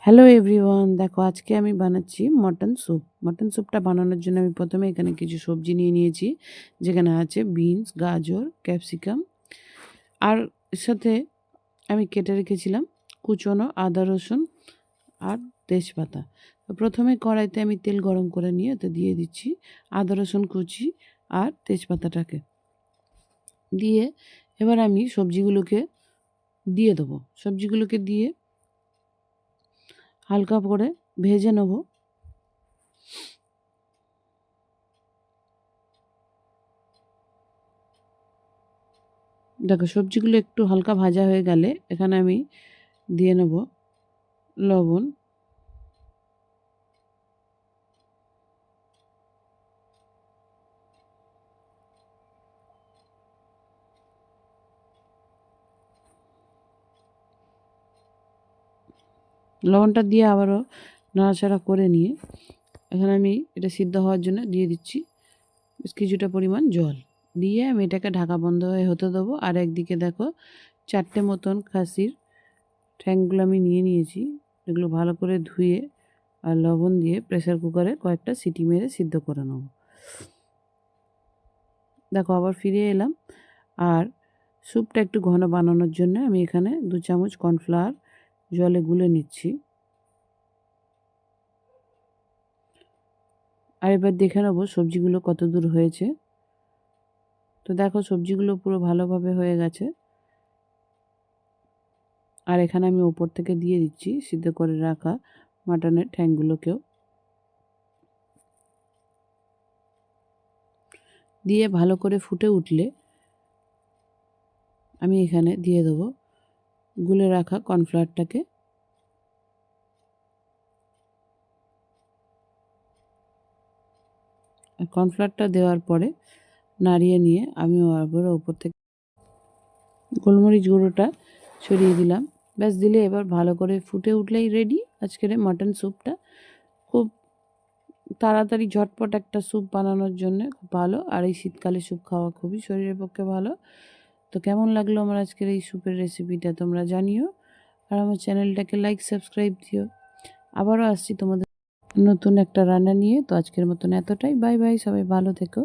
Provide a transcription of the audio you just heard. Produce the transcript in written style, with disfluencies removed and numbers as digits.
Hello everyone, দেখো আজকে আমি বানাচ্ছি মটন স্যুপ। মটন স্যুপটা বানানোর জন্য আমি প্রথমে এখানে কিছু সবজি নিয়ে নিয়েছি, যেখানে আছে বিনস, গাজর, ক্যাপসিকাম, আর এর সাথে আমি কেটে রেখেছিলাম কুচনো আদা রসুন আর তেজপাতা। তো প্রথমে কড়াইতে আমি তেল গরম করে নিয়ে ওতে দিয়ে দিচ্ছি আদা রসুন কুচি আর তেজপাতাটাকে দিয়ে এবার আমি সবজিগুলোকে দিয়ে দেবো। সবজিগুলোকে দিয়ে হালকা করে ভেজে নেব। দেখো সবজিগুলো একটু হালকা ভাজা হয়ে গেলে এখানে আমি দিয়ে নেব লবণ, লবণটা দিয়ে আবারও নাড়াচাড়া করে নিয়ে এখানে আমি এটা সিদ্ধ হওয়ার জন্য দিয়ে দিচ্ছি বেশ কিছুটা পরিমাণ জল। দিয়ে আমি এটাকে ঢাকা বন্ধ হয়ে হতে দেবো। আর একদিকে দেখো 4টে মতন খাসির ঠ্যাংগুলো আমি নিয়ে নিয়েছি, এগুলো ভালো করে ধুয়ে আর লবণ দিয়ে প্রেসার কুকারে কয়েকটা সিটি মেরে সিদ্ধ করে নেব। দেখো আবার ফিরে এলাম। আর স্যুপটা একটু ঘন বানানোর জন্য আমি এখানে 2 চামচ কর্নফ্লাওয়ার জলে গুলে নিচ্ছি। আর এবার দেখে নেবো সবজিগুলো কত দূর হয়েছে। তো দেখো সবজিগুলো পুরো ভালোভাবে হয়ে গেছে। আর এখানে আমি ওপর থেকে দিয়ে দিচ্ছি সিদ্ধ করে রাখা মাটনের ঠ্যাংগুলোকেও। দিয়ে ভালো করে ফুটে উঠলে আমি এখানে দিয়ে দেবো গুলে রাখা কর্নফ্লাওয়ারটাকে। কর্নফ্লাওয়ারটা দেওয়ার পরে নাড়িয়ে নিয়ে আমি আবার ওপর থেকে গোলমরিচ গুঁড়োটা ছড়িয়ে দিলাম। ব্যাস দিলে এবার ভালো করে ফুটে উঠলেই রেডি আজকের মাটন স্যুপটা। খুব তাড়াতাড়ি ঝটপট একটা স্যুপ বানানোর জন্য খুব ভালো। আর এই শীতকালে স্যুপ খাওয়া খুবই শরীরের পক্ষে ভালো। তো কেমন লাগলো আমার আজকের এই স্যুপের রেসিপিটা তোমরা জানিও। আর আমার চ্যানেলটাকে লাইক সাবস্ক্রাইব দিও। আবারও আসছি তোমাদের নতুন একটা রান্না নিয়ে। তো আজকের মতন এতটাই। বাই বাই, সবাই ভালো থেকো।